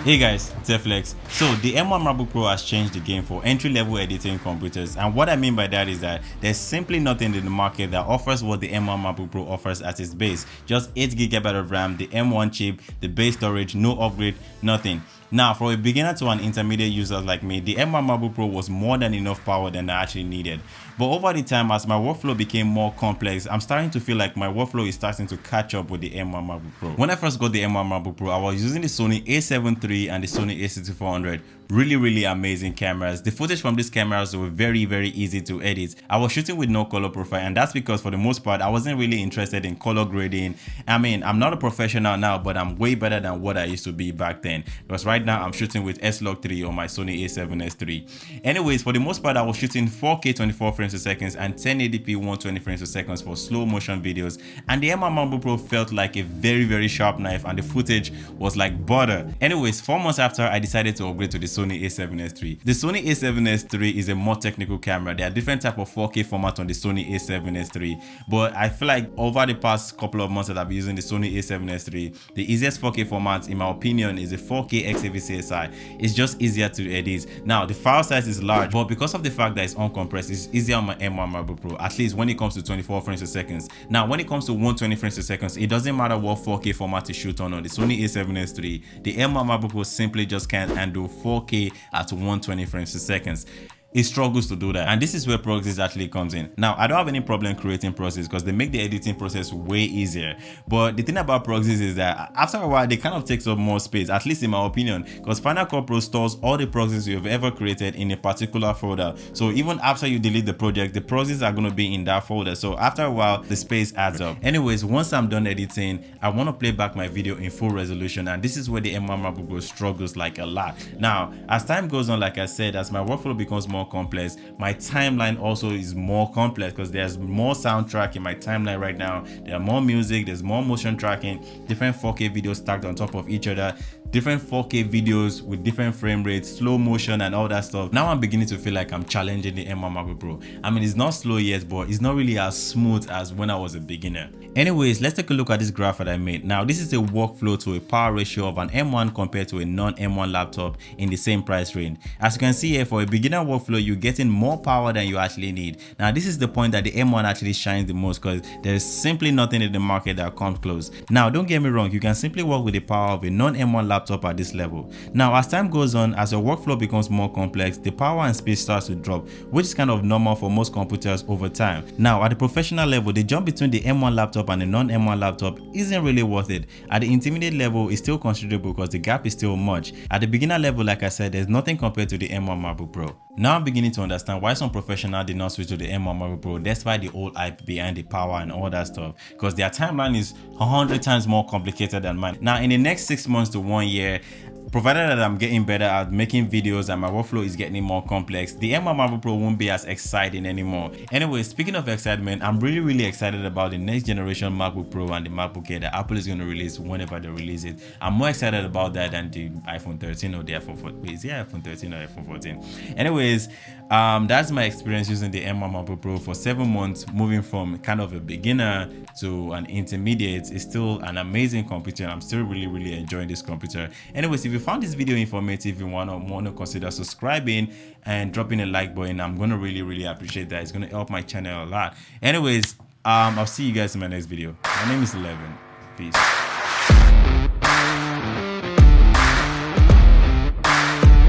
Hey guys, it's Flex. So the M1 MacBook Pro has changed the game for entry-level editing computers, and what I mean by that is that there's simply nothing in the market that offers what the M1 MacBook Pro offers at its base. Just 8GB of RAM, the M1 chip, the base storage, no upgrade, nothing. Now, for a beginner to an intermediate user like me, the M1 MacBook Pro was more than enough power than I actually needed. But over the time, as my workflow became more complex, I'm starting to feel like my workflow is starting to catch up with the M1 MacBook Pro. When I first got the M1 MacBook Pro, I was using the Sony a7 III and the Sony a6400. Really amazing cameras. The footage from these cameras were very easy to edit. I was shooting with no color profile, and that's because for the most part I wasn't really interested in color grading. I mean, I'm not a professional now, but I'm way better than what I used to be back then, because right now I'm shooting with S-Log 3 on my Sony a7S III. Anyways, for the most part I was shooting 4K 24 frames per second and 1080p 120 frames per second for slow motion videos, and the M1 MacBook Pro felt like a very sharp knife, and the footage was like butter. Anyways, 4 months after, I decided to upgrade to the Sony a7S III. The Sony a7S III is a more technical camera. There are different type of 4K format on the Sony a7S III, but I feel like over the past couple of months that I've been using the Sony a7S III, the easiest 4K format in my opinion is a 4K XAVCSI. It's just easier to edit. Now the file size is large, but because of the fact that it's uncompressed, it's easier on my M1 MacBook Pro, at least when it comes to 24 frames per second. Now when it comes to 120 frames per second, it doesn't matter what 4K format you shoot on the Sony a7S III. The M1 MacBook Pro simply just can't handle 4K at 120 frames per second. It struggles to do that, and this is where proxies actually comes in. Now, I don't have any problem creating proxies because they make the editing process way easier, but the thing about proxies is that after a while they kind of takes up more space, at least in my opinion, because Final Cut Pro stores all the proxies you have ever created in a particular folder. So even after you delete the project, the proxies are going to be in that folder. So after a while the space adds up. Anyways, once I'm done editing, I want to play back my video in full resolution, and this is where the M1 MacBook Pro struggles like a lot. Now as time goes on, like I said, as my workflow becomes more complex, my timeline also is more complex because there's more soundtrack in my timeline right now. There are more music, there's more motion tracking, different 4K videos stacked on top of each other, different 4K videos with different frame rates, slow motion and all that stuff. Now I'm beginning to feel like I'm challenging the M1 MacBook Pro. I mean, it's not slow yet, but it's not really as smooth as when I was a beginner. Anyways, let's take a look at this graph that I made. Now this is a workflow to a power ratio of an M1 compared to a non-M1 laptop in the same price range. As you can see here, for a beginner workflow, you're getting more power than you actually need. Now this is the point that the M1 actually shines the most, because there's simply nothing in the market that comes close. Now don't get me wrong, you can simply work with the power of a non-M1 laptop at this level. Now as time goes on, as your workflow becomes more complex, the power and speed starts to drop, which is kind of normal for most computers over time. Now at the professional level, the jump between the M1 laptop and the non-M1 laptop isn't really worth it. At the intermediate level, it's still considerable because the gap is still much. At the beginner level, like I said, there's nothing compared to the M1 MacBook Pro. Now I'm beginning to understand why some professionals did not switch to the M1 MacBook Pro despite the old hype behind the power and all that stuff, because their timeline is 100 times more complicated than mine. Now in the next 6 months to 1 year, provided that I'm getting better at making videos and my workflow is getting more complex, the M1 MacBook Pro won't be as exciting anymore. Anyway, speaking of excitement, I'm really excited about the next generation MacBook Pro and the MacBook Air that Apple is going to release whenever they release it. I'm more excited about that than the iPhone 13 or the iPhone 14. Wait, is it iPhone 13 or iPhone 14? Anyways, that's my experience using the M1 MacBook Pro for 7 months, moving from kind of a beginner to an intermediate. It's still an amazing computer. I'm still really enjoying this computer. Anyways, if you found this video informative, you want to consider subscribing and dropping a like button. I'm going to really appreciate that. It's going to help my channel a lot. Anyways, I'll see you guys in my next video. My name is 11. Peace.